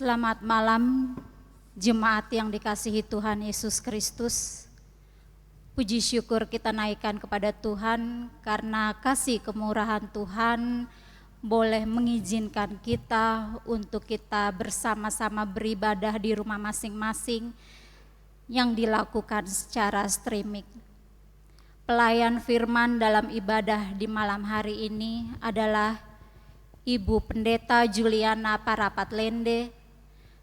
Selamat malam, jemaat yang dikasihi Tuhan Yesus Kristus. Puji syukur kita naikkan kepada Tuhan karena kasih kemurahan Tuhan boleh mengizinkan kita untuk kita bersama-sama beribadah di rumah masing-masing yang dilakukan secara streaming. Pelayan firman dalam ibadah di malam hari ini adalah Ibu Pendeta Juliana Parapat Lende,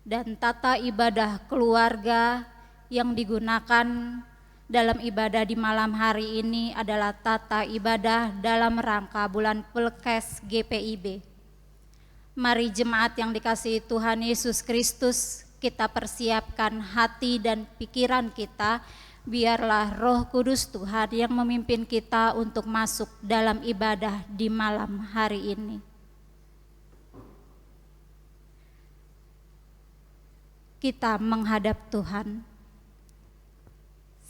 dan tata ibadah keluarga yang digunakan dalam ibadah di malam hari ini adalah tata ibadah dalam rangka bulan Pelkes GPIB. Mari jemaat yang dikasihi Tuhan Yesus Kristus, kita persiapkan hati dan pikiran kita, biarlah Roh Kudus Tuhan yang memimpin kita untuk masuk dalam ibadah di malam hari ini. Kita menghadap Tuhan.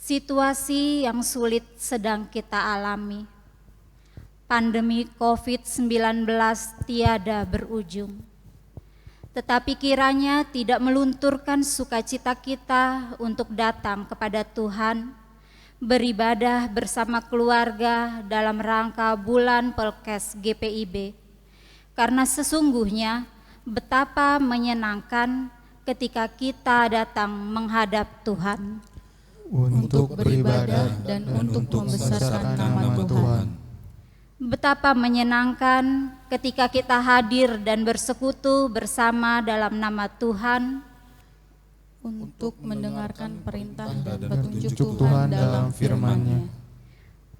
Situasi yang sulit sedang kita alami. Pandemi COVID-19 tiada berujung. Tetapi kiranya tidak melunturkan sukacita kita untuk datang kepada Tuhan, beribadah bersama keluarga dalam rangka bulan Pelkes GPIB. Karena sesungguhnya betapa menyenangkan ketika kita datang menghadap Tuhan untuk beribadah dan untuk membesarkan nama Tuhan. Betapa menyenangkan ketika kita hadir dan bersekutu bersama dalam nama Tuhan untuk mendengarkan perintah dan petunjuk Tuhan dalam firman-Nya.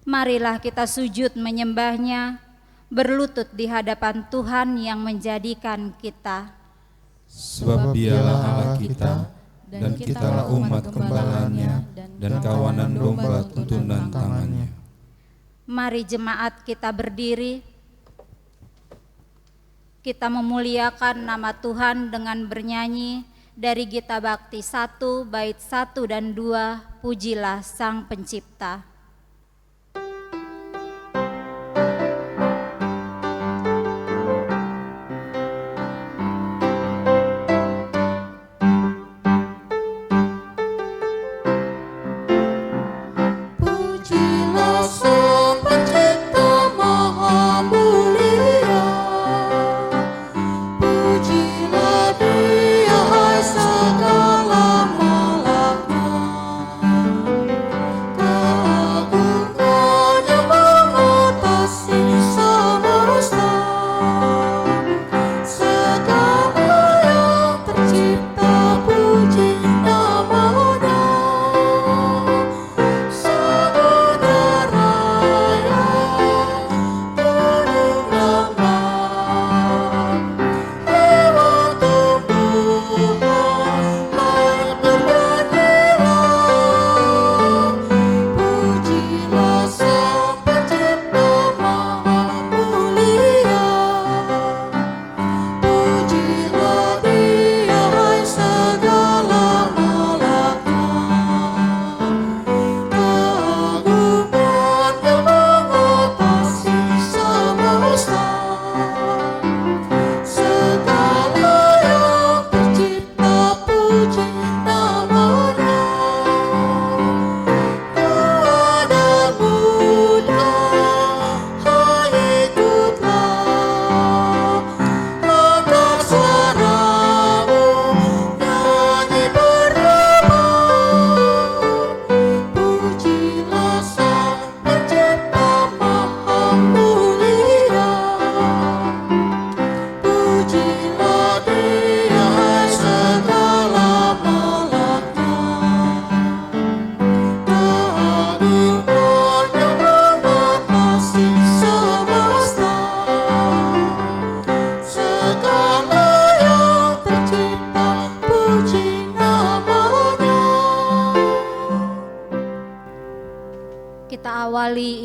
Marilah kita sujud menyembahnya, berlutut di hadapan Tuhan yang menjadikan kita. Sebab Dialah Allah kita, dan kitalah umat gembalanya, dan kawanan domba tuntunan tangannya. Mari jemaat kita berdiri, kita memuliakan nama Tuhan dengan bernyanyi dari Gita Bakti 1, bait 1 dan 2, Pujilah Sang Pencipta.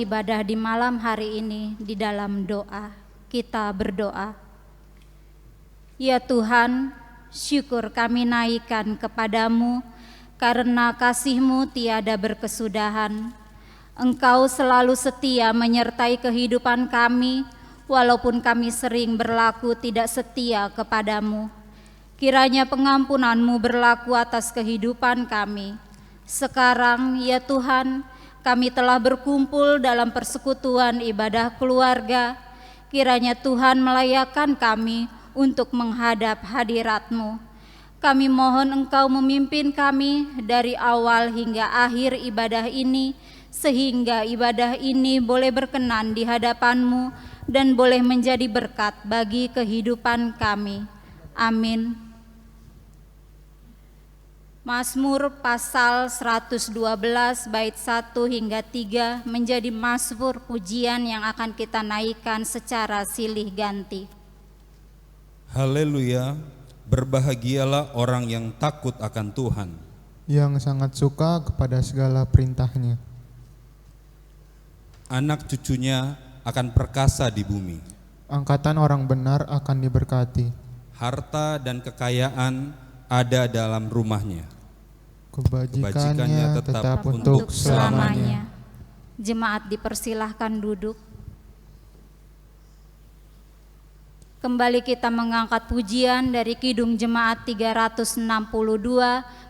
Ibadah di malam hari ini di dalam doa. Kita berdoa. Ya Tuhan, syukur kami naikkan kepadamu karena kasih-Mu tiada berkesudahan. Engkau selalu setia menyertai kehidupan kami walaupun kami sering berlaku tidak setia kepadamu. Kiranya pengampunan-Mu berlaku atas kehidupan kami. Sekarang, ya Tuhan, kami telah berkumpul dalam persekutuan ibadah keluarga. Kiranya Tuhan melayakkan kami untuk menghadap hadirat-Mu. Kami mohon Engkau memimpin kami dari awal hingga akhir ibadah ini, sehingga ibadah ini boleh berkenan di hadapan-Mu dan boleh menjadi berkat bagi kehidupan kami. Amin. Mazmur pasal 112 bait 1 hingga 3 menjadi mazmur pujian yang akan kita naikkan secara silih ganti. Haleluya, berbahagialah orang yang takut akan Tuhan, yang sangat suka kepada segala perintahnya. Anak cucunya akan perkasa di bumi. Angkatan orang benar akan diberkati. Harta dan kekayaan ada dalam rumahnya. Kebajikannya tetap untuk selamanya. Jemaat dipersilahkan duduk. Kembali kita mengangkat pujian dari Kidung Jemaat 362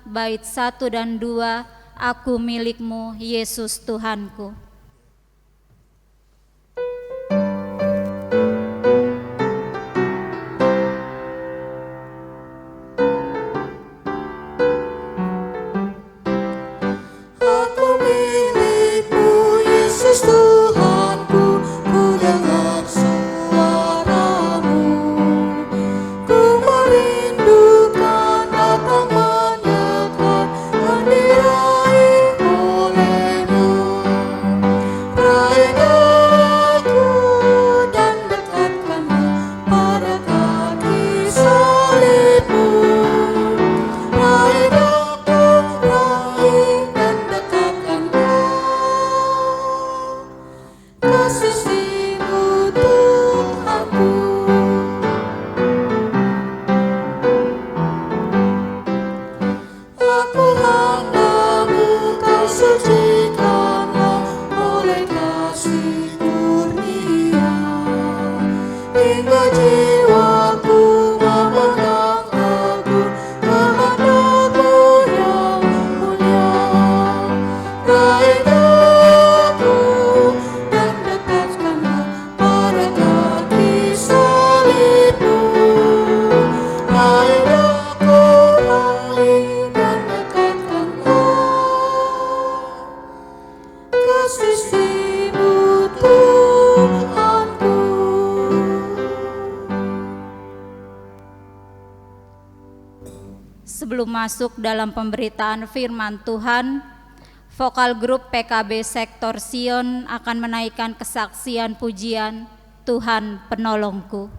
bait 1 dan 2, Aku milik-Mu Yesus Tuhanku. Sebelum masuk dalam pemberitaan firman Tuhan, vokal grup PKB Sektor Sion akan menaikkan kesaksian pujian Tuhan Penolongku.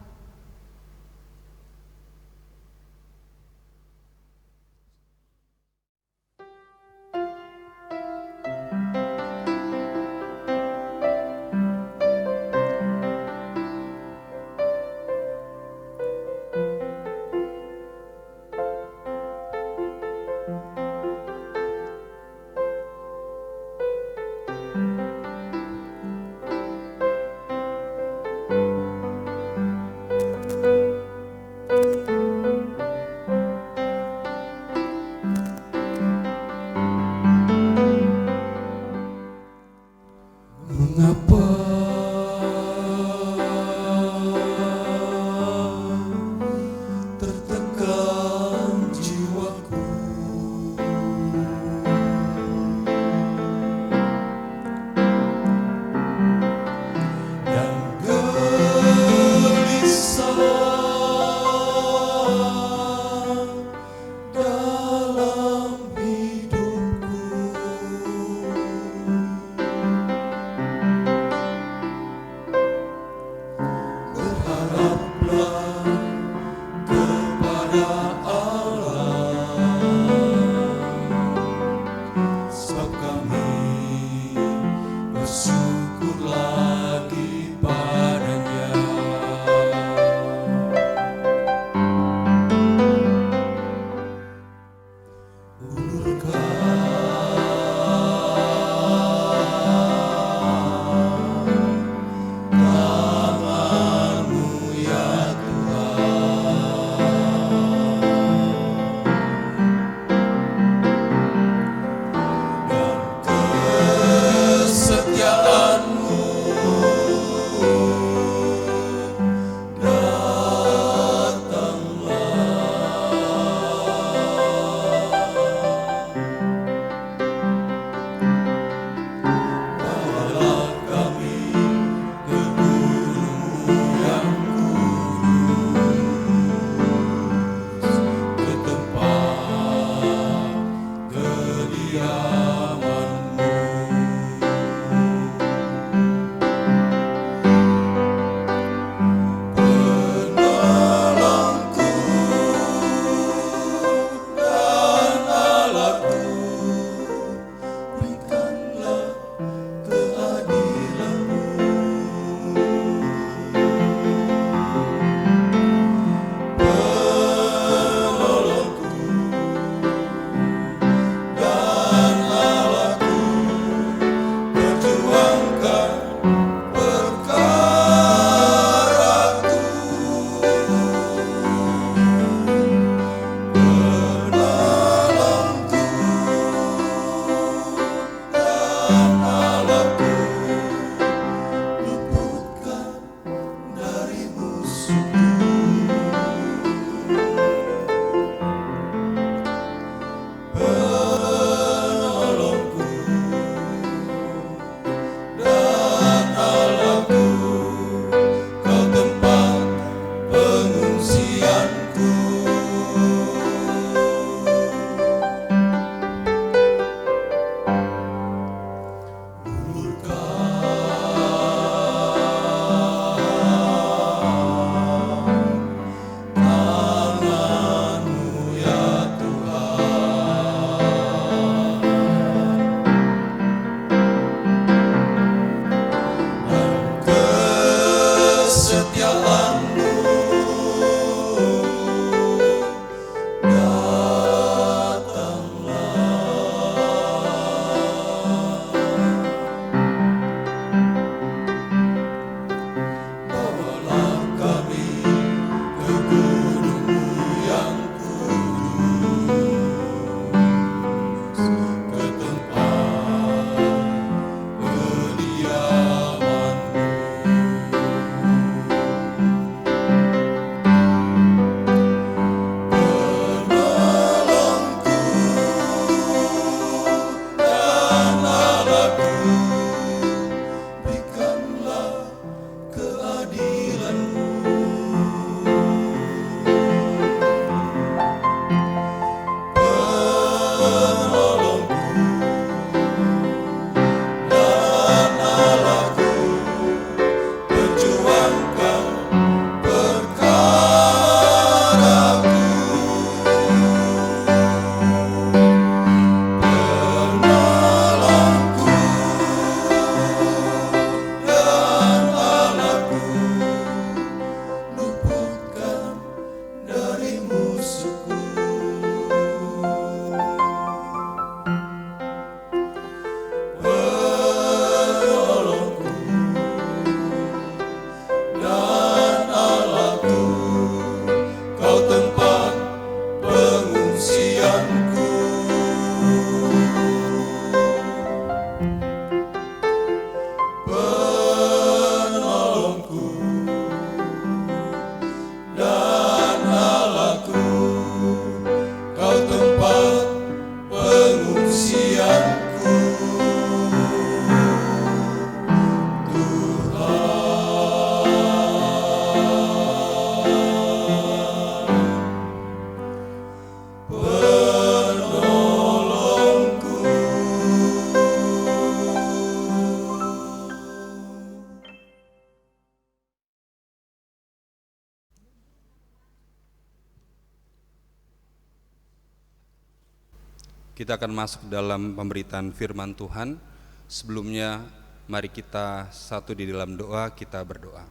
Kita akan masuk dalam pemberitaan firman Tuhan. Sebelumnya mari kita satu di dalam doa, kita berdoa.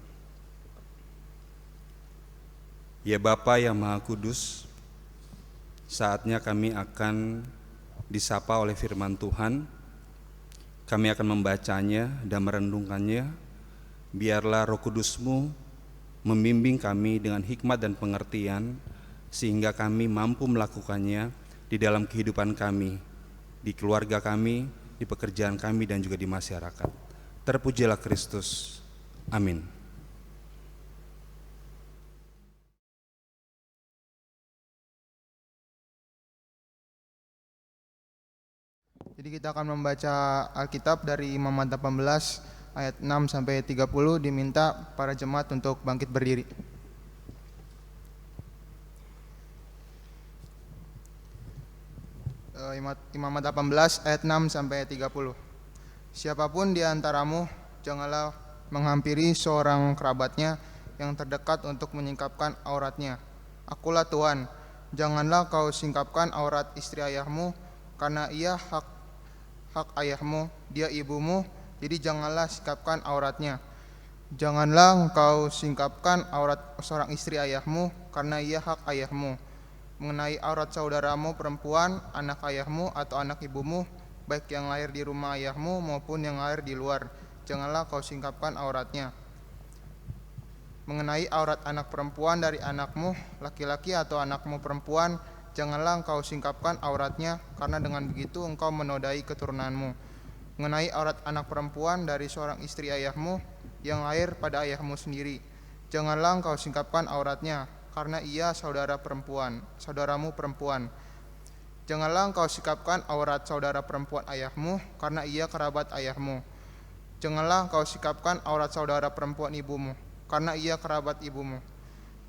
Ya Bapa yang Maha Kudus, saatnya kami akan disapa oleh firman Tuhan. Kami akan membacanya dan merenungkannya. Biarlah Roh Kudus-Mu membimbing kami dengan hikmat dan pengertian, sehingga kami mampu melakukannya di dalam kehidupan kami, di keluarga kami, di pekerjaan kami, dan juga di masyarakat. Terpujilah Kristus. Amin. Jadi kita akan membaca Alkitab dari Imamat 18 ayat 6 sampai 30, diminta para jemaat untuk bangkit berdiri. Imamat 18 ayat 6 sampai 30. Siapapun di antaramu janganlah menghampiri seorang kerabatnya yang terdekat untuk menyingkapkan auratnya. Akulah Tuhan. Janganlah kau singkapkan aurat istri ayahmu, karena ia hak ayahmu, dia ibumu, jadi janganlah singkapkan auratnya. Janganlah engkau singkapkan aurat seorang istri ayahmu, karena ia hak ayahmu. Mengenai aurat saudaramu perempuan, anak ayahmu atau anak ibumu, baik yang lahir di rumah ayahmu maupun yang lahir di luar, janganlah kau singkapkan auratnya. Mengenai aurat anak perempuan dari anakmu laki-laki atau anakmu perempuan, janganlah engkau singkapkan auratnya, karena dengan begitu engkau menodai keturunanmu. Mengenai aurat anak perempuan dari seorang istri ayahmu yang lahir pada ayahmu sendiri, janganlah engkau singkapkan auratnya, karena ia saudaramu perempuan. Janganlah engkau sikapkan aurat saudara perempuan ayahmu, karena ia kerabat ayahmu. Janganlah engkau sikapkan aurat saudara perempuan ibumu, karena ia kerabat ibumu.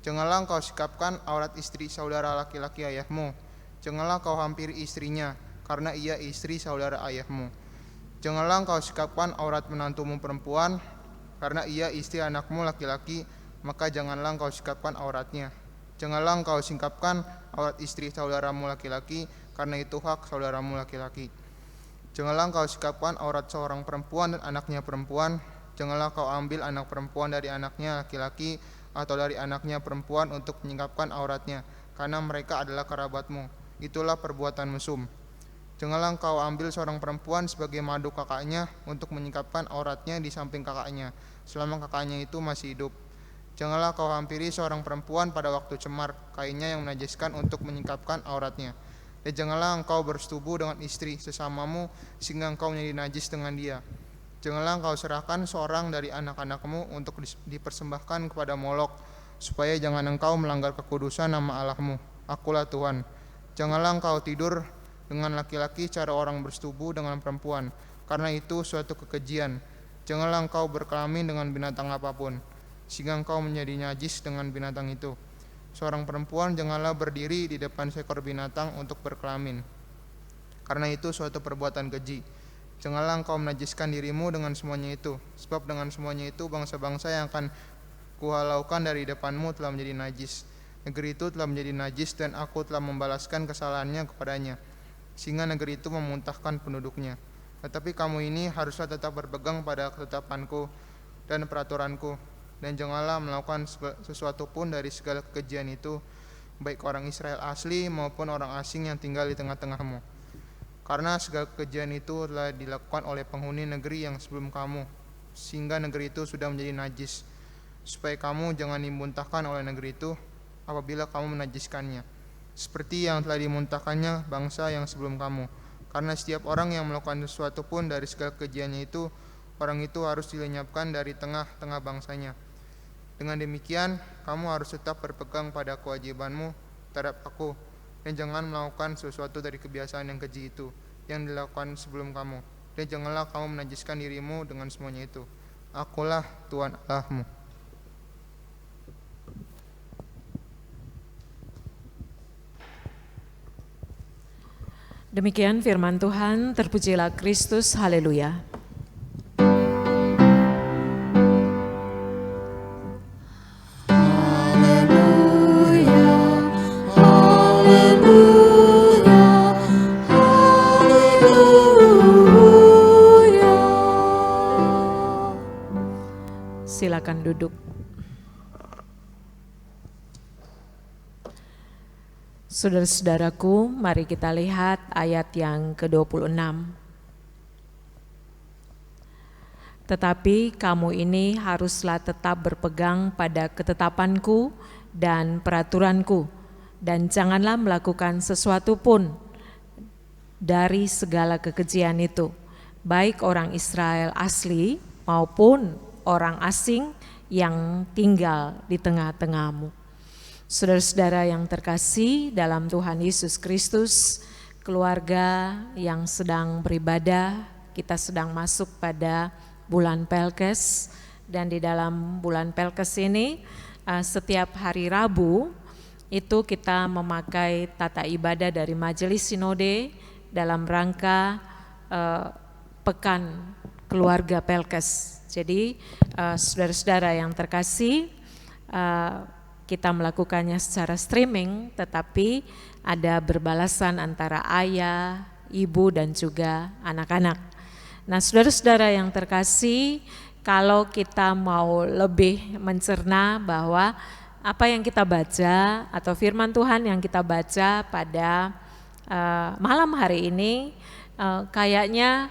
Janganlah engkau sikapkan aurat istri saudara laki-laki ayahmu. Janganlah engkau hampiri istrinya, karena ia istri saudara ayahmu. Janganlah engkau sikapkan aurat menantumu perempuan, karena ia istri anakmu laki-laki, maka janganlah engkau sikapkan auratnya. Janganlah engkau singkapkan aurat istri saudaramu laki-laki, karena itu hak saudaramu laki-laki. Janganlah engkau sikapkan aurat seorang perempuan dan anaknya perempuan. Janganlah kau ambil anak perempuan dari anaknya laki-laki atau dari anaknya perempuan untuk menyingkapkan auratnya, karena mereka adalah kerabatmu. Itulah perbuatan mesum. Janganlah engkau ambil seorang perempuan sebagai madu kakaknya untuk menyingkapkan auratnya di samping kakaknya, selama kakaknya itu masih hidup. Janganlah kau hampiri seorang perempuan pada waktu cemar kainnya yang menajiskan untuk menyingkapkan auratnya. Dan janganlah engkau bersetubuh dengan istri sesamamu sehingga engkau menjadi najis dengan dia. Janganlah engkau serahkan seorang dari anak-anakmu untuk dipersembahkan kepada Molok, supaya jangan engkau melanggar kekudusan nama Allahmu. Akulah Tuhan. Janganlah engkau tidur dengan laki-laki cara orang bersetubuh dengan perempuan, karena itu suatu kekejian. Janganlah engkau berkelamin dengan binatang apapun, sehingga engkau menjadi najis dengan binatang itu. Seorang perempuan janganlah berdiri di depan seekor binatang untuk berkelamin, karena itu suatu perbuatan keji. Janganlah engkau menajiskan dirimu dengan semuanya itu, sebab dengan semuanya itu bangsa-bangsa yang akan kuhalaukan dari depanmu telah menjadi najis. Negeri itu telah menjadi najis dan aku telah membalaskan kesalahannya kepadanya, sehingga negeri itu memuntahkan penduduknya. Tetapi kamu ini haruslah tetap berpegang pada ketetapanku dan peraturanku, dan janganlah melakukan sesuatu pun dari segala kekejian itu, baik orang Israel asli maupun orang asing yang tinggal di tengah-tengahmu. Karena segala kekejian itu telah dilakukan oleh penghuni negeri yang sebelum kamu, sehingga negeri itu sudah menjadi najis, supaya kamu jangan dimuntahkan oleh negeri itu apabila kamu menajiskannya, seperti yang telah dimuntahkannya bangsa yang sebelum kamu. Karena setiap orang yang melakukan sesuatu pun dari segala kekejiannya itu, orang itu harus dilenyapkan dari tengah-tengah bangsanya. Dengan demikian, kamu harus tetap berpegang pada kewajibanmu terhadap aku, dan jangan melakukan sesuatu dari kebiasaan yang keji itu yang dilakukan sebelum kamu. Dan janganlah kamu menajiskan dirimu dengan semuanya itu. Akulah Tuhan Allahmu. Demikian firman Tuhan, terpujilah Kristus, haleluya. Silakan duduk. Saudara-saudaraku, mari kita lihat ayat yang ke-26. Tetapi kamu ini haruslah tetap berpegang pada ketetapanku dan peraturanku, dan janganlah melakukan sesuatu pun dari segala kekejian itu, baik orang Israel asli maupun orang asing yang tinggal di tengah-tengahmu. Saudara-saudara yang terkasih dalam Tuhan Yesus Kristus, keluarga yang sedang beribadah, kita sedang masuk pada bulan Pelkes, dan di dalam bulan Pelkes ini setiap hari Rabu itu kita memakai tata ibadah dari Majelis Sinode dalam rangka Pekan Keluarga Pelkes. Jadi saudara-saudara yang terkasih, kita melakukannya secara streaming, tetapi ada berbalasan antara ayah, ibu, dan juga anak-anak. Nah, saudara-saudara yang terkasih, kalau kita mau lebih mencerna bahwa apa yang kita baca atau firman Tuhan yang kita baca pada malam hari ini kayaknya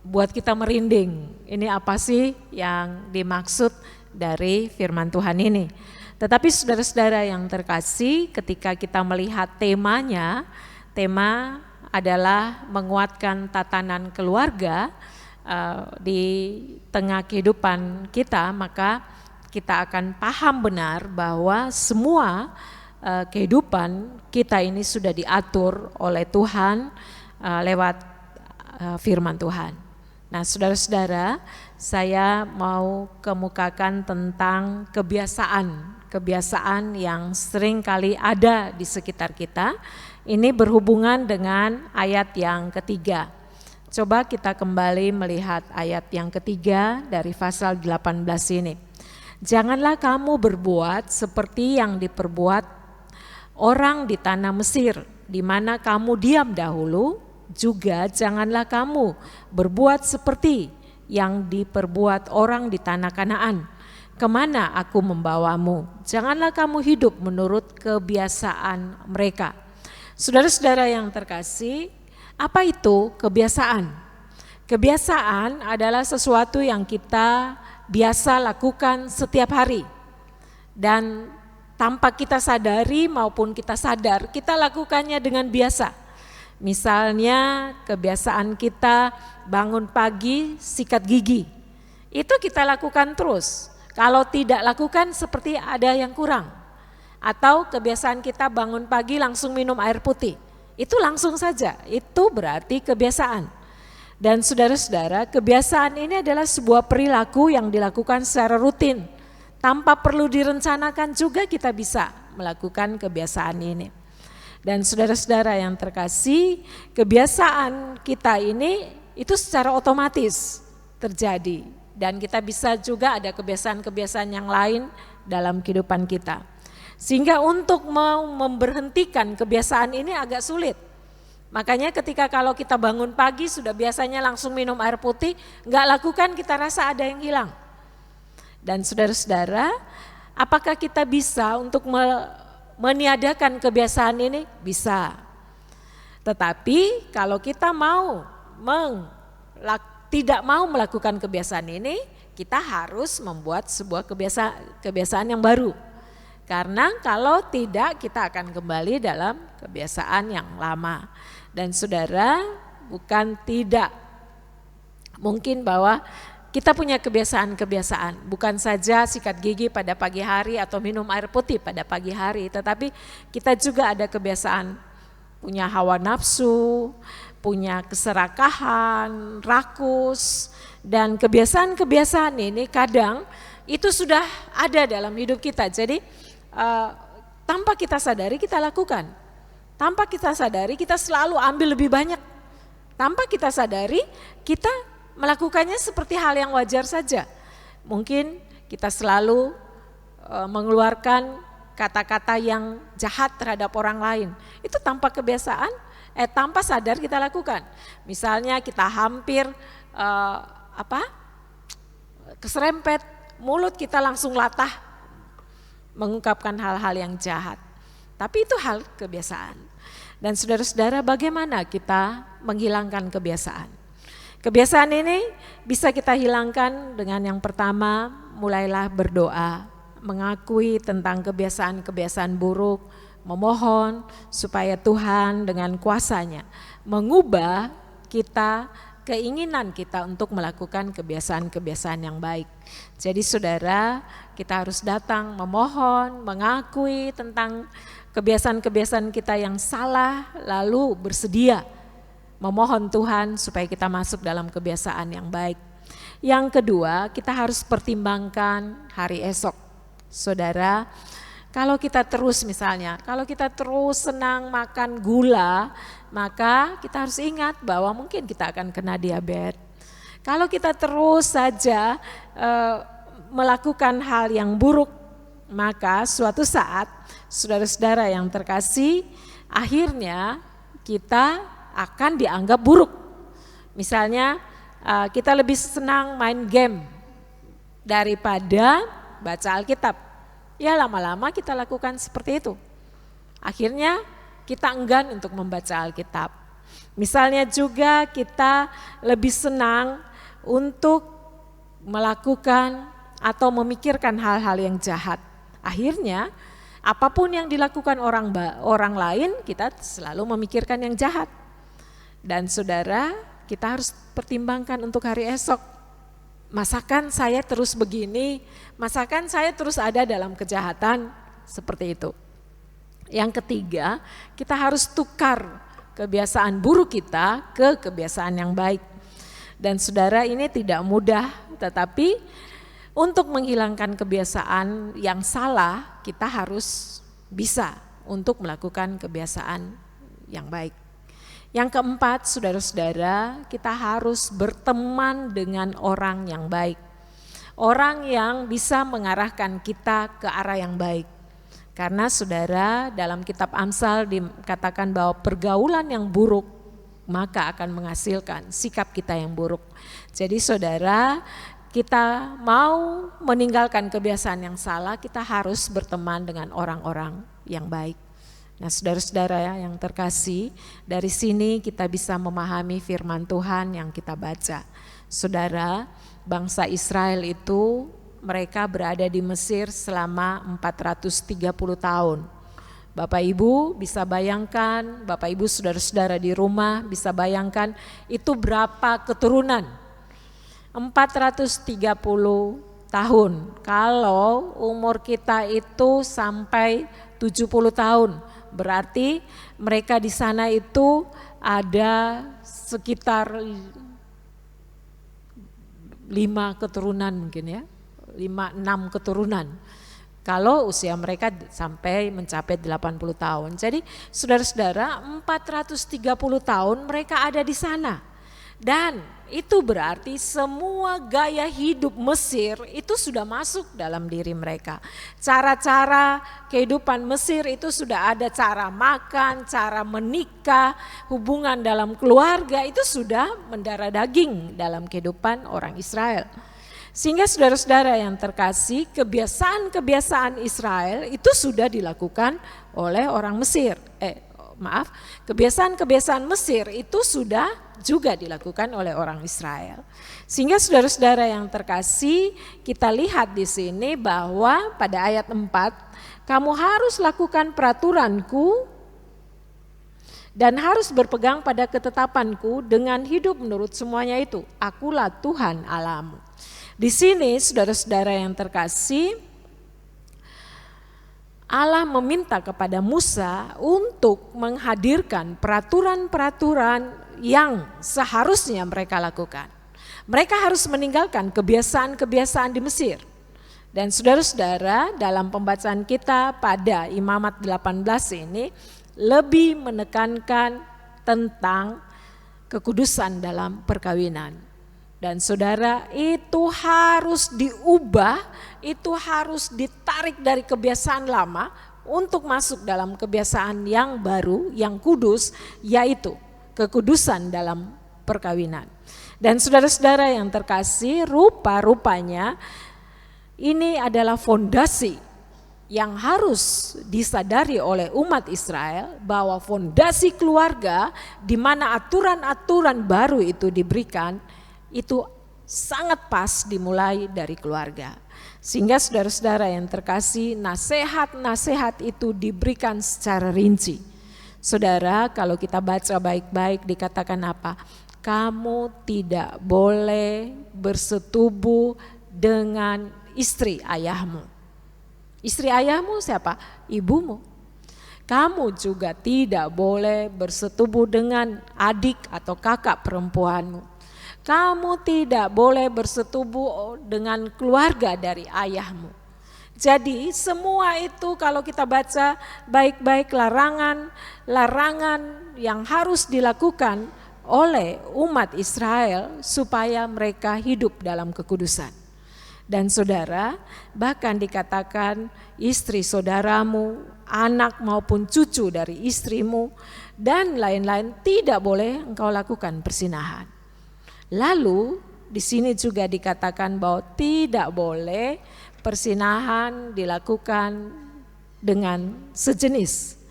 buat kita merinding. Ini apa sih yang dimaksud dari firman Tuhan ini? Tetapi saudara-saudara yang terkasih, ketika kita melihat temanya, tema adalah menguatkan tatanan keluarga di tengah kehidupan kita, maka kita akan paham benar bahwa semua kehidupan kita ini sudah diatur oleh Tuhan lewat firman Tuhan. Nah, saudara-saudara, saya mau kemukakan tentang kebiasaan yang sering kali ada di sekitar kita. Ini berhubungan dengan ayat yang ketiga. Coba kita kembali melihat ayat yang ketiga dari pasal 18 ini. Janganlah kamu berbuat seperti yang diperbuat orang di tanah Mesir, di mana kamu diam dahulu. Juga janganlah kamu berbuat seperti yang diperbuat orang di tanah Kanaan, kemana aku membawamu. Janganlah kamu hidup menurut kebiasaan mereka. Saudara-saudara yang terkasih, apa itu kebiasaan? Kebiasaan adalah sesuatu yang kita biasa lakukan setiap hari. Dan tanpa kita sadari maupun kita sadar, kita lakukannya dengan biasa. Misalnya kebiasaan kita bangun pagi sikat gigi, itu kita lakukan terus. Kalau tidak lakukan seperti ada yang kurang. Atau kebiasaan kita bangun pagi langsung minum air putih, itu langsung saja, itu berarti kebiasaan. Dan saudara-saudara, kebiasaan ini adalah sebuah perilaku yang dilakukan secara rutin. Tanpa perlu direncanakan juga kita bisa melakukan kebiasaan ini. Dan saudara-saudara yang terkasih, kebiasaan kita ini itu secara otomatis terjadi. Dan kita bisa juga ada kebiasaan-kebiasaan yang lain dalam kehidupan kita. Sehingga untuk memberhentikan kebiasaan ini agak sulit. Makanya ketika kalau kita bangun pagi sudah biasanya langsung minum air putih, enggak lakukan, kita rasa ada yang hilang. Dan saudara-saudara, apakah kita bisa untuk meniadakan kebiasaan ini? Bisa. Tetapi kalau kita tidak mau melakukan kebiasaan ini, kita harus membuat sebuah kebiasaan yang baru. Karena kalau tidak, kita akan kembali dalam kebiasaan yang lama. Dan saudara, bukan tidak mungkin bahwa kita punya kebiasaan-kebiasaan, bukan saja sikat gigi pada pagi hari atau minum air putih pada pagi hari, tetapi kita juga ada kebiasaan punya hawa nafsu, punya keserakahan, rakus, dan kebiasaan-kebiasaan ini kadang itu sudah ada dalam hidup kita. Jadi tanpa kita sadari kita lakukan, tanpa kita sadari kita selalu ambil lebih banyak, tanpa kita sadari kita melakukannya seperti hal yang wajar saja. Mungkin kita selalu mengeluarkan kata-kata yang jahat terhadap orang lain. Itu tanpa kebiasaan, tanpa sadar kita lakukan. Misalnya kita hampir keserempet, mulut kita langsung latah mengungkapkan hal-hal yang jahat. Tapi itu hal kebiasaan. Dan saudara-saudara, bagaimana kita menghilangkan kebiasaan? Kebiasaan ini bisa kita hilangkan dengan yang pertama, mulailah berdoa, mengakui tentang kebiasaan-kebiasaan buruk, memohon supaya Tuhan dengan kuasa-Nya mengubah kita, keinginan kita untuk melakukan kebiasaan-kebiasaan yang baik. Jadi saudara, kita harus datang memohon, mengakui tentang kebiasaan-kebiasaan kita yang salah, lalu bersedia memohon Tuhan supaya kita masuk dalam kebiasaan yang baik. Yang kedua, kita harus pertimbangkan hari esok. Saudara, kalau kita terus senang makan gula, maka kita harus ingat bahwa mungkin kita akan kena diabetes. Kalau kita terus saja melakukan hal yang buruk, maka suatu saat, saudara-saudara yang terkasih, akhirnya kita akan dianggap buruk. Misalnya kita lebih senang main game daripada baca Alkitab. Ya lama-lama kita lakukan seperti itu. Akhirnya kita enggan untuk membaca Alkitab. Misalnya juga kita lebih senang untuk melakukan atau memikirkan hal-hal yang jahat. Akhirnya apapun yang dilakukan orang lain, kita selalu memikirkan yang jahat. Dan saudara, kita harus pertimbangkan untuk hari esok. Masakan saya terus begini, masakan saya terus ada dalam kejahatan, seperti itu. Yang ketiga, kita harus tukar kebiasaan buruk kita ke kebiasaan yang baik. Dan saudara, ini tidak mudah, tetapi untuk menghilangkan kebiasaan yang salah, kita harus bisa untuk melakukan kebiasaan yang baik. Yang keempat, saudara-saudara, kita harus berteman dengan orang yang baik. Orang yang bisa mengarahkan kita ke arah yang baik. Karena saudara, dalam kitab Amsal dikatakan bahwa pergaulan yang buruk maka akan menghasilkan sikap kita yang buruk. Jadi saudara, kita mau meninggalkan kebiasaan yang salah, kita harus berteman dengan orang-orang yang baik. Nah, saudara-saudara yang terkasih, dari sini kita bisa memahami firman Tuhan yang kita baca. Saudara, bangsa Israel itu mereka berada di Mesir selama 430 tahun. Bapak Ibu bisa bayangkan, Bapak Ibu saudara-saudara di rumah bisa bayangkan itu berapa keturunan. 430 tahun. Kalau umur kita itu sampai 70 tahun, berarti mereka di sana itu ada sekitar 5 keturunan mungkin ya, 5-6 keturunan. Kalau usia mereka sampai mencapai 80 tahun. Jadi saudara-saudara, 430 tahun mereka ada di sana. Dan itu berarti semua gaya hidup Mesir itu sudah masuk dalam diri mereka. Cara-cara kehidupan Mesir itu sudah ada, cara makan, cara menikah, hubungan dalam keluarga itu sudah mendarah daging dalam kehidupan orang Israel. Sehingga saudara-saudara yang terkasih, kebiasaan-kebiasaan Israel itu sudah dilakukan oleh orang Mesir. Kebiasaan-kebiasaan Mesir itu sudah juga dilakukan oleh orang Israel. Sehingga saudara-saudara yang terkasih, kita lihat di sini bahwa pada ayat 4, kamu harus lakukan peraturanku dan harus berpegang pada ketetapanku dengan hidup menurut semuanya itu. Akulah Tuhan Allahmu. Di sini saudara-saudara yang terkasih, Allah meminta kepada Musa untuk menghadirkan peraturan-peraturan yang seharusnya mereka lakukan. Mereka harus meninggalkan kebiasaan-kebiasaan di Mesir. Dan saudara-saudara, dalam pembacaan kita pada Imamat 18 ini lebih menekankan tentang kekudusan dalam perkawinan. Dan saudara, itu harus diubah, itu harus ditarik dari kebiasaan lama untuk masuk dalam kebiasaan yang baru, yang kudus, yaitu kekudusan dalam perkawinan. Dan saudara-saudara yang terkasih, rupa-rupanya ini adalah fondasi yang harus disadari oleh umat Israel, bahwa fondasi keluarga di mana aturan-aturan baru itu diberikan, itu sangat pas dimulai dari keluarga. Sehingga saudara-saudara yang terkasih, nasihat-nasihat itu diberikan secara rinci. Saudara, kalau kita baca baik-baik dikatakan apa? Kamu tidak boleh bersetubuh dengan istri ayahmu. Istri ayahmu siapa? Ibumu. Kamu juga tidak boleh bersetubuh dengan adik atau kakak perempuanmu. Kamu tidak boleh bersetubuh dengan keluarga dari ayahmu. Jadi semua itu kalau kita baca baik-baik larangan yang harus dilakukan oleh umat Israel supaya mereka hidup dalam kekudusan. Dan saudara, bahkan dikatakan istri saudaramu, anak maupun cucu dari istrimu, dan lain-lain tidak boleh engkau lakukan persinahan. Lalu di sini juga dikatakan bahwa tidak boleh persinahan dilakukan dengan sejenis.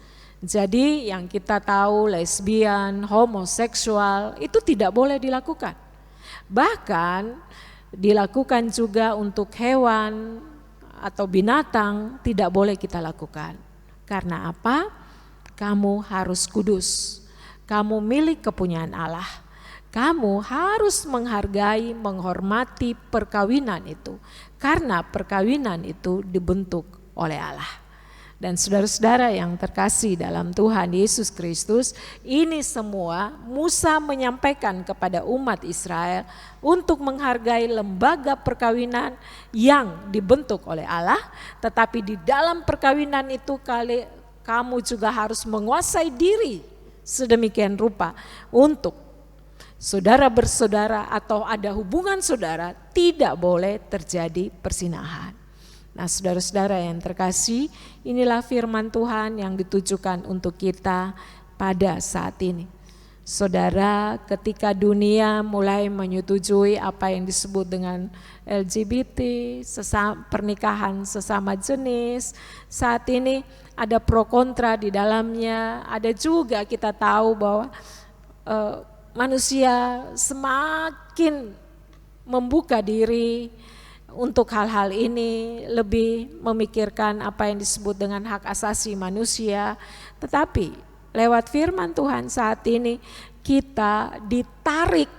Jadi yang kita tahu lesbian, homoseksual itu tidak boleh dilakukan. Bahkan dilakukan juga untuk hewan atau binatang tidak boleh kita lakukan. Karena apa? Kamu harus kudus. Kamu milik kepunyaan Allah. Kamu harus menghargai, menghormati perkawinan itu. Karena perkawinan itu dibentuk oleh Allah. Dan saudara-saudara yang terkasih dalam Tuhan Yesus Kristus, ini semua Musa menyampaikan kepada umat Israel untuk menghargai lembaga perkawinan yang dibentuk oleh Allah, tetapi di dalam perkawinan itu kamu juga harus menguasai diri sedemikian rupa untuk saudara bersaudara atau ada hubungan saudara tidak boleh terjadi persinahan. Nah, saudara-saudara yang terkasih, inilah firman Tuhan yang ditujukan untuk kita pada saat ini. Saudara, ketika dunia mulai menyetujui apa yang disebut dengan LGBT, pernikahan sesama jenis, saat ini ada pro kontra di dalamnya. Ada juga kita tahu bahwa manusia semakin membuka diri untuk hal-hal ini, lebih memikirkan apa yang disebut dengan hak asasi manusia. Tetapi lewat firman Tuhan saat ini kita ditarik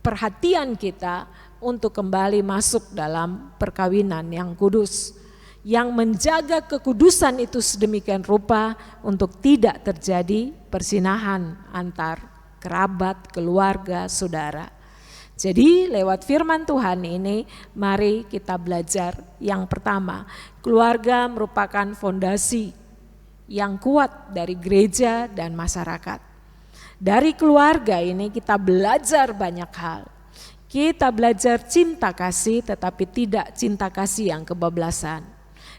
perhatian kita untuk kembali masuk dalam perkawinan yang kudus, yang menjaga kekudusan itu sedemikian rupa untuk tidak terjadi persinahan antar kerabat, keluarga, saudara. Jadi lewat firman Tuhan ini mari kita belajar. Yang pertama, keluarga merupakan fondasi yang kuat dari gereja dan masyarakat. Dari keluarga ini kita belajar banyak hal. Kita belajar cinta kasih tetapi tidak cinta kasih yang kebablasan.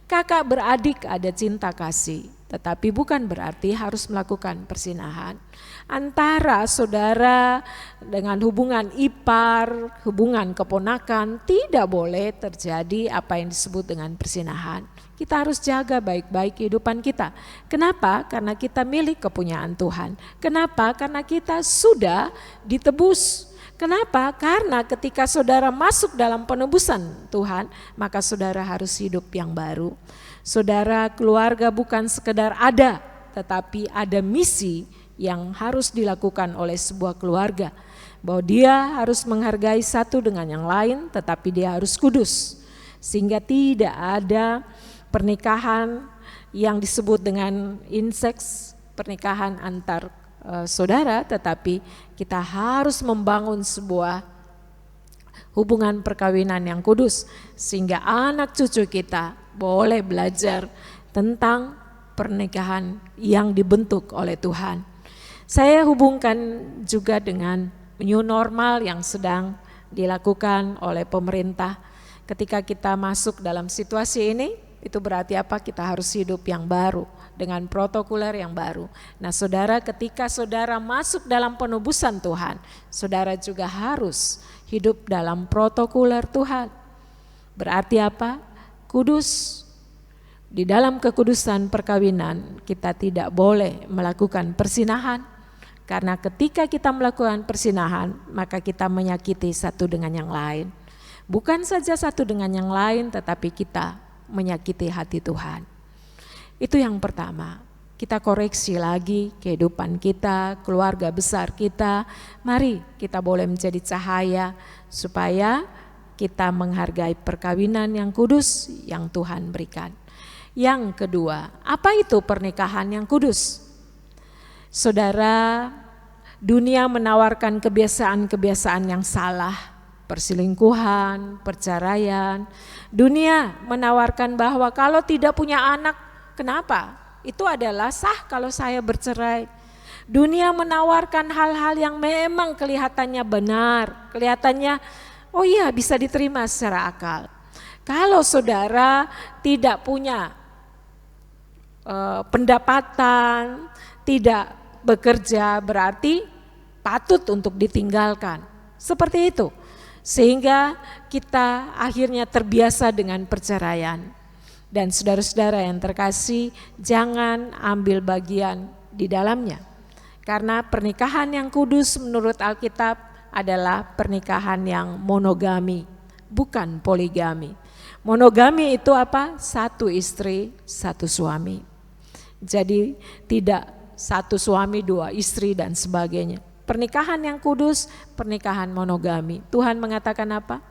Kakak beradik ada cinta kasih, tetapi bukan berarti harus melakukan persinahan. Antara saudara dengan hubungan ipar, hubungan keponakan, tidak boleh terjadi apa yang disebut dengan persinahan. Kita harus jaga baik-baik kehidupan kita. Kenapa? Karena kita milik kepunyaan Tuhan. Kenapa? Karena kita sudah ditebus. Kenapa? Karena ketika saudara masuk dalam penebusan Tuhan, maka saudara harus hidup yang baru. Saudara, keluarga bukan sekedar ada, tetapi ada misi yang harus dilakukan oleh sebuah keluarga. Bahwa dia harus menghargai satu dengan yang lain, tetapi dia harus kudus. Sehingga tidak ada pernikahan yang disebut dengan inseks, pernikahan antar saudara, tetapi kita harus membangun sebuah hubungan perkawinan yang kudus. Sehingga anak cucu kita boleh belajar tentang pernikahan yang dibentuk oleh Tuhan. Saya hubungkan juga dengan new normal yang sedang dilakukan oleh pemerintah. Ketika kita masuk dalam situasi ini, itu berarti apa? Kita harus hidup yang baru dengan protokoler yang baru. Nah, saudara, ketika saudara masuk dalam penebusan Tuhan, saudara juga harus hidup dalam protokoler Tuhan. Berarti apa? Kudus. Di dalam kekudusan perkawinan kita tidak boleh melakukan persinahan. Karena ketika kita melakukan persinahan, maka kita menyakiti satu dengan yang lain. Bukan saja satu dengan yang lain, tetapi kita menyakiti hati Tuhan. Itu yang pertama. Kita koreksi lagi kehidupan kita, keluarga besar kita. Mari kita boleh menjadi cahaya supaya kita menghargai perkawinan yang kudus yang Tuhan berikan. Yang kedua, apa itu pernikahan yang kudus? Saudara, dunia menawarkan kebiasaan-kebiasaan yang salah, perselingkuhan, perceraian. Dunia menawarkan bahwa kalau tidak punya anak, kenapa? Itu adalah sah kalau saya bercerai. Dunia menawarkan hal-hal yang memang kelihatannya benar, kelihatannya oh iya bisa diterima secara akal. Kalau saudara tidak punya pendapatan, tidak bekerja, berarti patut untuk ditinggalkan. Seperti itu. Sehingga kita akhirnya terbiasa dengan perceraian. Dan saudara-saudara yang terkasih, jangan ambil bagian di dalamnya. Karena pernikahan yang kudus menurut Alkitab adalah pernikahan yang monogami, bukan poligami. Monogami itu apa? 1 istri, 1 suami. Jadi tidak 1 suami, 2 istri dan sebagainya. Pernikahan yang kudus, pernikahan monogami. Tuhan mengatakan apa?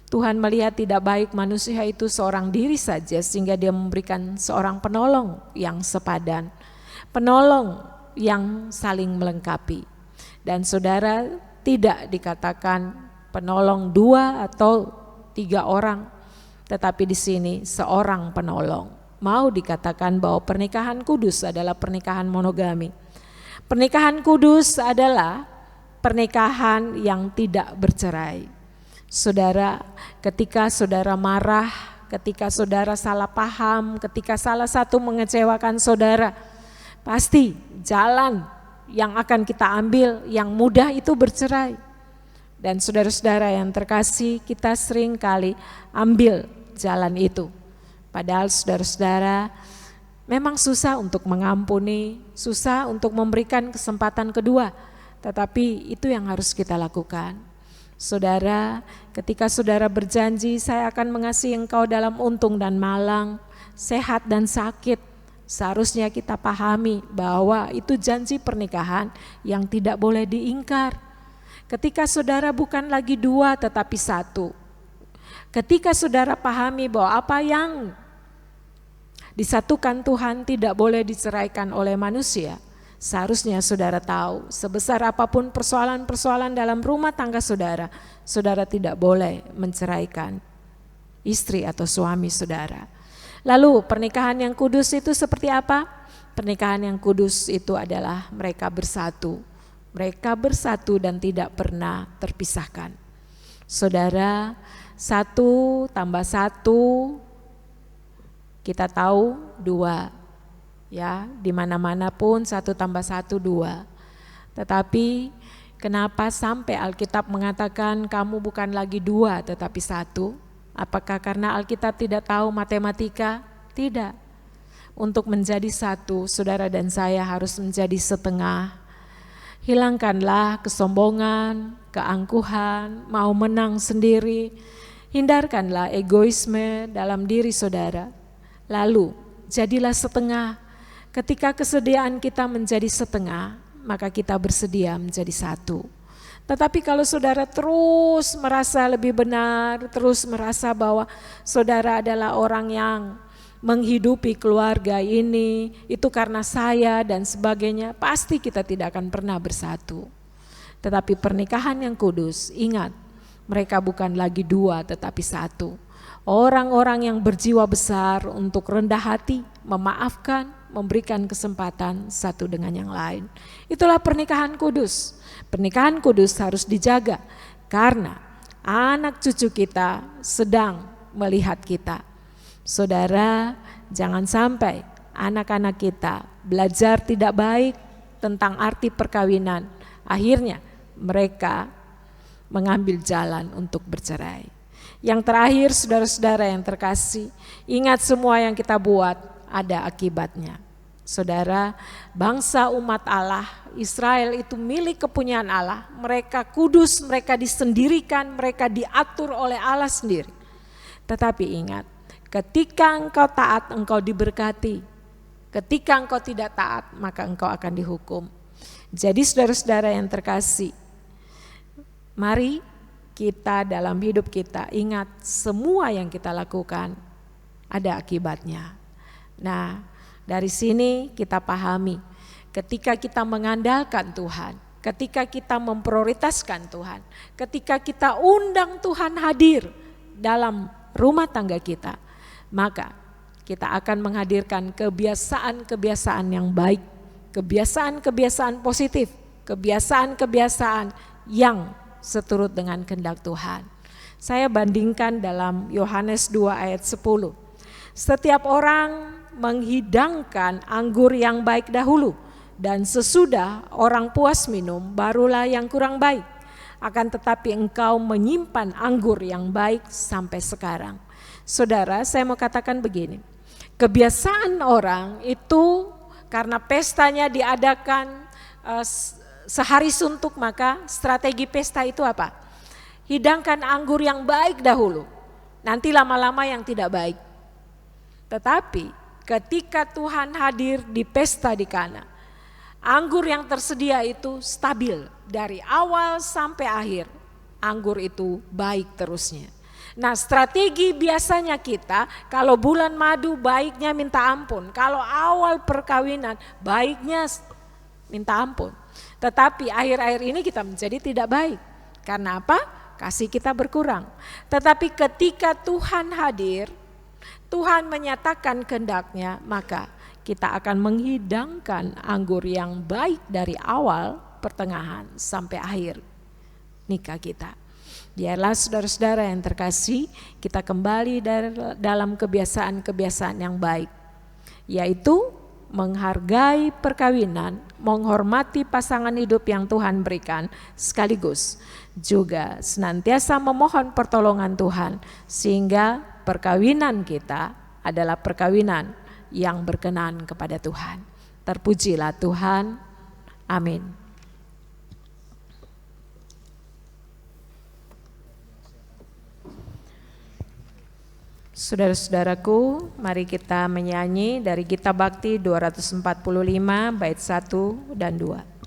Tuhan melihat tidak baik manusia itu seorang diri saja, sehingga dia memberikan seorang penolong yang sepadan. Penolong yang saling melengkapi. Dan saudara, tidak dikatakan penolong 2 atau 3 orang, tetapi di sini seorang penolong. Mau dikatakan bahwa pernikahan kudus adalah pernikahan monogami. Pernikahan kudus adalah pernikahan yang tidak bercerai. Saudara, ketika saudara marah, ketika saudara salah paham, ketika salah satu mengecewakan saudara, pasti jalan yang akan kita ambil yang mudah itu bercerai. Dan saudara-saudara yang terkasih, kita sering kali ambil jalan itu. Padahal saudara-saudara memang susah untuk mengampuni, susah untuk memberikan kesempatan kedua, tetapi itu yang harus kita lakukan. Saudara, ketika saudara berjanji, saya akan mengasihi engkau dalam untung dan malang, sehat dan sakit, seharusnya kita pahami bahwa itu janji pernikahan yang tidak boleh diingkar. Ketika saudara bukan lagi 2 tetapi 1, ketika saudara pahami bahwa apa yang disatukan Tuhan tidak boleh diceraikan oleh manusia, seharusnya saudara tahu sebesar apapun persoalan-persoalan dalam rumah tangga saudara, saudara tidak boleh menceraikan istri atau suami saudara. Lalu pernikahan yang kudus itu seperti apa? Pernikahan yang kudus itu adalah mereka bersatu. Mereka bersatu dan tidak pernah terpisahkan. Saudara, 1 tambah 1 kita tahu 2, ya, di mana-mana pun 1 tambah 1 2. Tetapi kenapa sampai Alkitab mengatakan kamu bukan lagi 2 tetapi 1? Apakah karena Alkitab tidak tahu matematika? Tidak. Untuk menjadi 1, saudara dan saya harus menjadi setengah. Hilangkanlah kesombongan, keangkuhan, mau menang sendiri. Hindarkanlah egoisme dalam diri saudara. Lalu jadilah setengah. Ketika kesediaan kita menjadi setengah, maka kita bersedia menjadi 1. Tetapi kalau saudara terus merasa lebih benar, terus merasa bahwa saudara adalah orang yang menghidupi keluarga ini, itu karena saya dan sebagainya, pasti kita tidak akan pernah bersatu. Tetapi pernikahan yang kudus, ingat, mereka bukan lagi 2 tetapi 1. Orang-orang yang berjiwa besar untuk rendah hati, memaafkan, memberikan kesempatan satu dengan yang lain. Itulah pernikahan kudus. Pernikahan kudus harus dijaga karena anak cucu kita sedang melihat kita. Saudara, jangan sampai anak-anak kita belajar tidak baik tentang arti perkawinan. Akhirnya mereka mengambil jalan untuk bercerai. Yang terakhir, saudara-saudara yang terkasih, ingat semua yang kita buat ada akibatnya. Saudara, bangsa umat Allah, Israel itu milik kepunyaan Allah. Mereka kudus, mereka disendirikan, mereka diatur oleh Allah sendiri. Tetapi ingat, ketika engkau taat, engkau diberkati. Ketika engkau tidak taat, maka engkau akan dihukum. Jadi saudara-saudara yang terkasih, mari kita dalam hidup kita ingat semua yang kita lakukan ada akibatnya. Nah, dari sini kita pahami, ketika kita mengandalkan Tuhan, ketika kita memprioritaskan Tuhan, ketika kita undang Tuhan hadir dalam rumah tangga kita, maka kita akan menghadirkan kebiasaan-kebiasaan yang baik, kebiasaan-kebiasaan positif, kebiasaan-kebiasaan yang seturut dengan kehendak Tuhan. Saya bandingkan dalam Yohanes 2 ayat 10. Setiap orang menghidangkan anggur yang baik dahulu, dan sesudah orang puas minum barulah yang kurang baik. Akan tetapi engkau menyimpan anggur yang baik sampai sekarang. Saudara, saya mau katakan begini, kebiasaan orang itu karena pestanya diadakan sehari suntuk, maka strategi pesta itu apa? Hidangkan anggur yang baik dahulu, nanti lama-lama yang tidak baik. Tetapi ketika Tuhan hadir di pesta di Kana, anggur yang tersedia itu stabil dari awal sampai akhir. Anggur itu baik terusnya. Nah, strategi biasanya kita kalau bulan madu baiknya minta ampun. Kalau awal perkawinan baiknya minta ampun. Tetapi akhir-akhir ini kita menjadi tidak baik. Karena apa? Kasih kita berkurang. Tetapi ketika Tuhan hadir, Tuhan menyatakan kehendaknya, maka kita akan menghidangkan anggur yang baik dari awal, pertengahan, sampai akhir nikah kita. Biarlah saudara-saudara yang terkasih, kita kembali dalam kebiasaan-kebiasaan yang baik, yaitu menghargai perkawinan, menghormati pasangan hidup yang Tuhan berikan, sekaligus juga senantiasa memohon pertolongan Tuhan, sehingga perkawinan kita adalah perkawinan yang berkenan kepada Tuhan. Terpujilah Tuhan. Amin. Saudara-saudaraku, mari kita menyanyi dari Gita Bakti 245 bait 1 dan 2.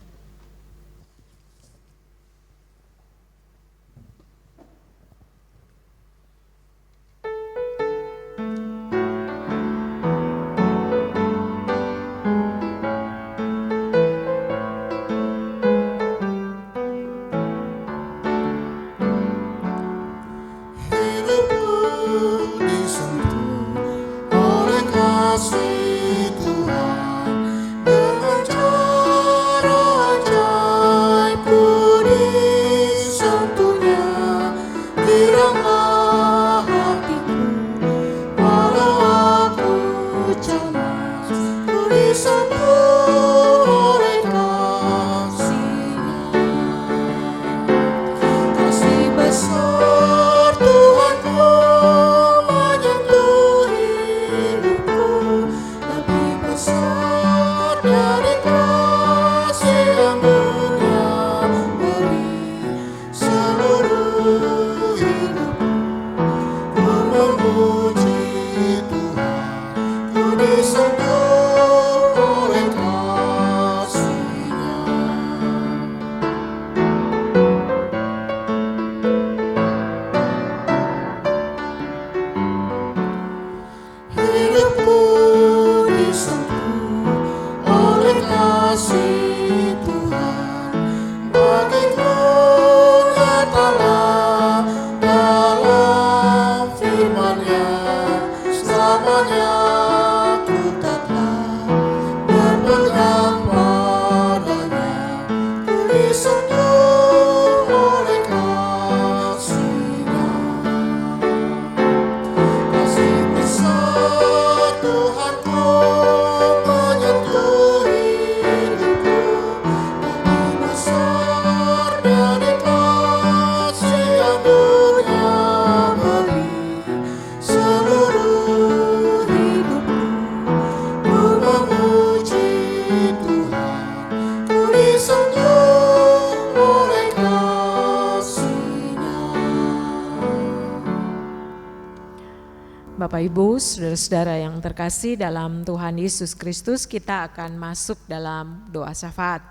Bapak Ibu, saudara-saudara yang terkasih dalam Tuhan Yesus Kristus, kita akan masuk dalam doa syafaat.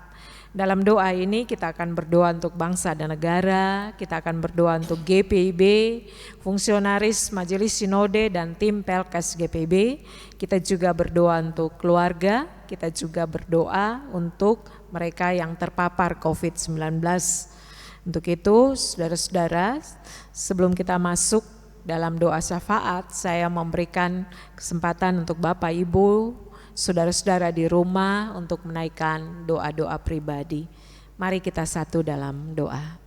Dalam doa ini kita akan berdoa untuk bangsa dan negara, kita akan berdoa untuk GPIB, fungsionaris Majelis Sinode dan tim Pelkes GPIB. Kita juga berdoa untuk keluarga, kita juga berdoa untuk mereka yang terpapar COVID-19. Untuk itu, saudara-saudara, sebelum kita masuk dalam doa syafaat, saya memberikan kesempatan untuk Bapak Ibu, saudara-saudara di rumah untuk menaikkan doa-doa pribadi. Mari kita satu dalam doa.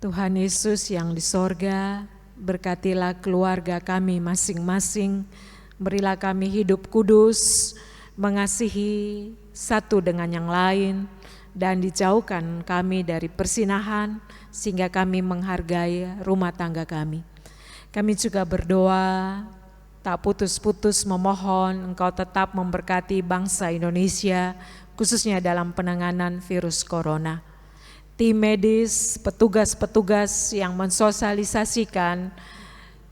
Tuhan Yesus yang di sorga, berkatilah keluarga kami masing-masing, berilah kami hidup kudus, mengasihi satu dengan yang lain, dan dijauhkan kami dari persinahan, sehingga kami menghargai rumah tangga kami. Kami juga berdoa, tak putus-putus memohon Engkau tetap memberkati bangsa Indonesia, khususnya dalam penanganan virus corona. Tim medis, petugas-petugas yang mensosialisasikan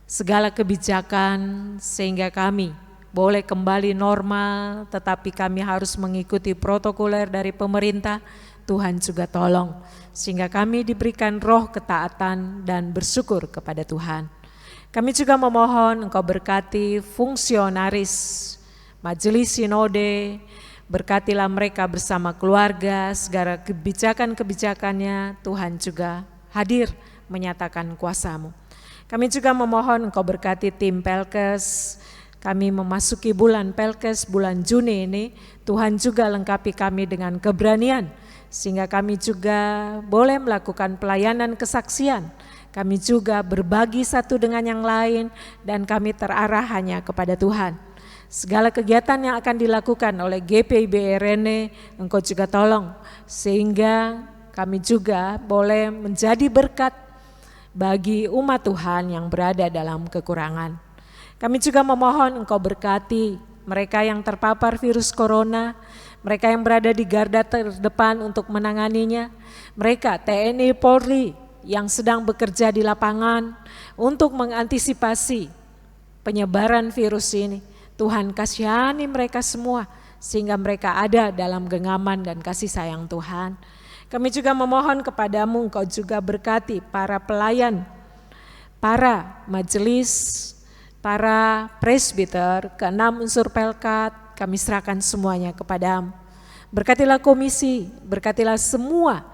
segala kebijakan sehingga kami boleh kembali normal, tetapi kami harus mengikuti protokoler dari pemerintah. Tuhan juga tolong sehingga kami diberikan roh ketaatan dan bersyukur kepada Tuhan. Kami juga memohon Engkau berkati fungsionaris Majelis Sinode, berkatilah mereka bersama keluarga, segala kebijakan-kebijakannya Tuhan juga hadir menyatakan kuasa-Mu. Kami juga memohon Engkau berkati tim Pelkes, kami memasuki bulan Pelkes, bulan Juni ini, Tuhan juga lengkapi kami dengan keberanian, sehingga kami juga boleh melakukan pelayanan kesaksian. Kami juga berbagi satu dengan yang lain dan kami terarah hanya kepada Tuhan. Segala kegiatan yang akan dilakukan oleh GPIB RNE, Engkau juga tolong, sehingga kami juga boleh menjadi berkat bagi umat Tuhan yang berada dalam kekurangan. Kami juga memohon Engkau berkati mereka yang terpapar virus corona, mereka yang berada di garda terdepan untuk menanganinya, mereka TNI Polri yang sedang bekerja di lapangan untuk mengantisipasi penyebaran virus ini. Tuhan kasihani mereka semua sehingga mereka ada dalam genggaman dan kasih sayang Tuhan. Kami juga memohon kepadamu Engkau juga berkati para pelayan, para majelis, para presbiter, keenam unsur Pelkat, kami serahkan semuanya kepadamu. Berkatilah komisi, berkatilah semua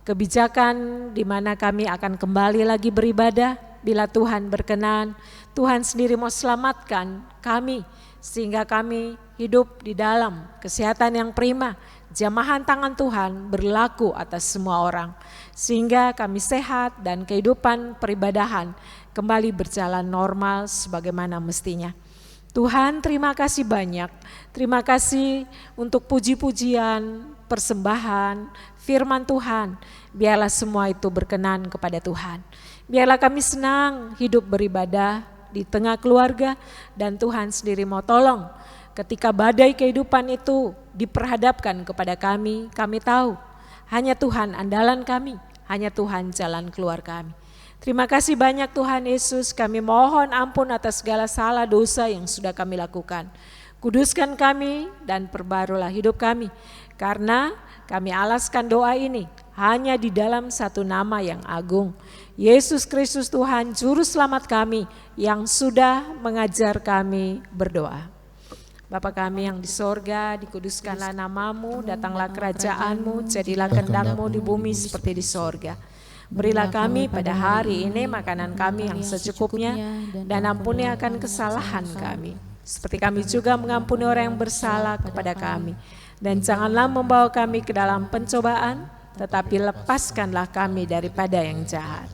kebijakan di mana kami akan kembali lagi beribadah bila Tuhan berkenan. Tuhan sendiri mau selamatkan kami sehingga kami hidup di dalam kesehatan yang prima. Jamahan tangan Tuhan berlaku atas semua orang sehingga kami sehat dan kehidupan peribadahan kembali berjalan normal sebagaimana mestinya. Tuhan, terima kasih banyak. Terima kasih untuk puji-pujian, persembahan, firman Tuhan. Biarlah semua itu berkenan kepada Tuhan. Biarlah kami senang hidup beribadah di tengah keluarga dan Tuhan sendiri mau tolong. Ketika badai kehidupan itu diperhadapkan kepada kami tahu hanya Tuhan andalan kami, hanya Tuhan jalan keluar kami. Terima kasih banyak Tuhan Yesus, kami mohon ampun atas segala salah dosa yang sudah kami lakukan. Kuduskan kami dan perbarulah hidup kami, karena kami alaskan doa ini hanya di dalam satu nama yang agung, Yesus Kristus Tuhan Juru Selamat kami yang sudah mengajar kami berdoa. Bapa kami yang di sorga, dikuduskanlah namamu, datanglah kerajaanmu, jadilah kehendak-Mu di bumi seperti di sorga. Berilah kami pada hari ini makanan kami yang secukupnya, dan ampuni akan kesalahan kami, seperti kami juga mengampuni orang yang bersalah kepada kami. Dan janganlah membawa kami ke dalam pencobaan, tetapi lepaskanlah kami daripada yang jahat.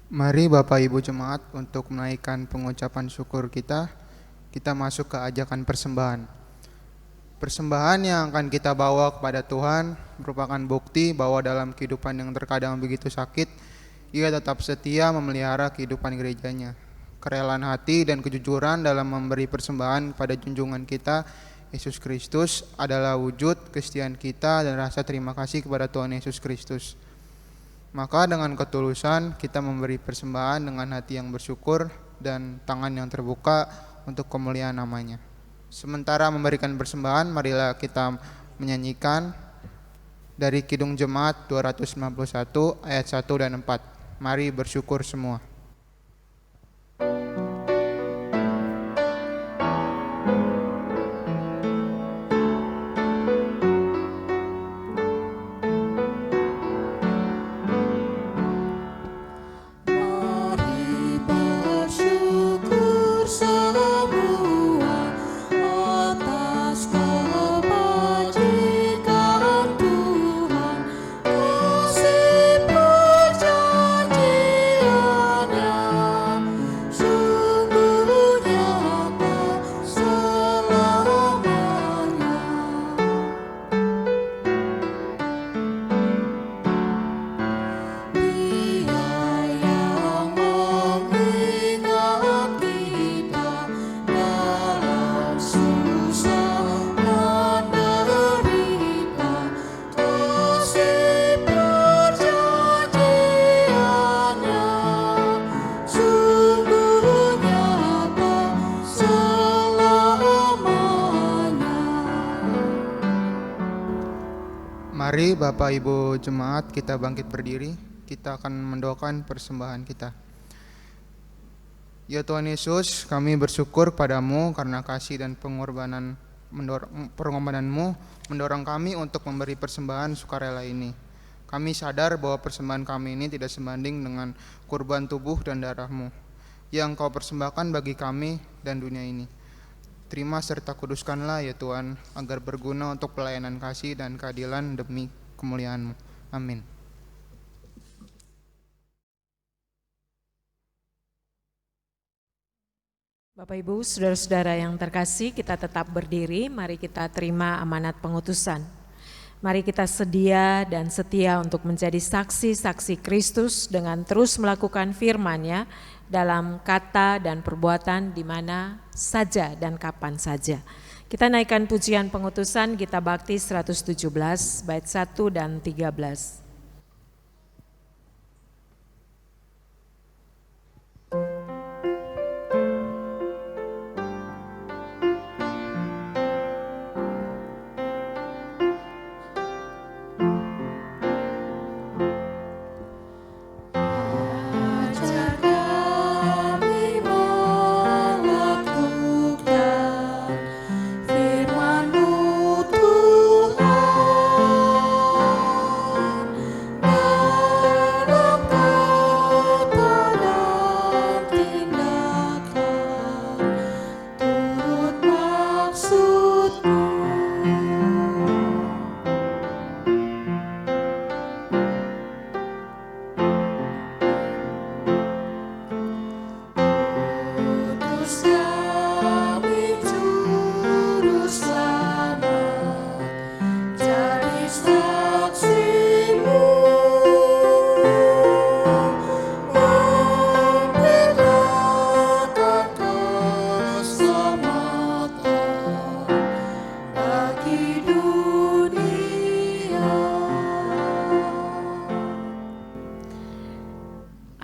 Mari Bapak Ibu Jemaat untuk menaikkan pengucapan syukur kita masuk ke ajakan persembahan. Persembahan yang akan kita bawa kepada Tuhan merupakan bukti bahwa dalam kehidupan yang terkadang begitu sakit, Ia tetap setia memelihara kehidupan gerejanya. Kerelaan hati dan kejujuran dalam memberi persembahan pada junjungan kita Yesus Kristus adalah wujud kesetiaan kita dan rasa terima kasih kepada Tuhan Yesus Kristus. Maka dengan ketulusan kita memberi persembahan dengan hati yang bersyukur dan tangan yang terbuka untuk kemuliaan namanya. Sementara memberikan persembahan, marilah kita menyanyikan dari Kidung Jemaat 251 ayat 1 dan 4. Mari bersyukur semua. Mari Bapak Ibu Jemaat kita bangkit berdiri, kita akan mendoakan persembahan kita. Ya Tuhan Yesus, kami bersyukur padamu karena kasih dan pengorbanan-Mu mendorong kami untuk memberi persembahan sukarela ini. Kami sadar bahwa persembahan kami ini tidak sebanding dengan kurban tubuh dan darah-Mu yang Kau persembahkan bagi kami dan dunia ini. Terima serta kuduskanlah ya Tuhan, agar berguna untuk pelayanan kasih dan keadilan demi kemuliaan-Mu. Amin. Bapak Ibu, saudara-saudara yang terkasih, kita tetap berdiri, mari kita terima amanat pengutusan. Mari kita sedia dan setia untuk menjadi saksi-saksi Kristus dengan terus melakukan firman-Nya dalam kata dan perbuatan di mana saja dan kapan saja. Kita naikkan pujian pengutusan Gita Bakti 117 bait 1 dan 13.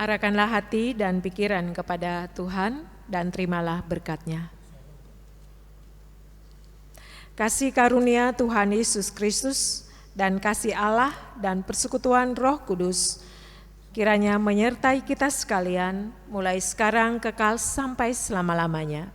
Arahkanlah hati dan pikiran kepada Tuhan dan terimalah berkat-Nya. Kasih karunia Tuhan Yesus Kristus dan kasih Allah dan persekutuan Roh Kudus kiranya menyertai kita sekalian mulai sekarang kekal sampai selama-lamanya.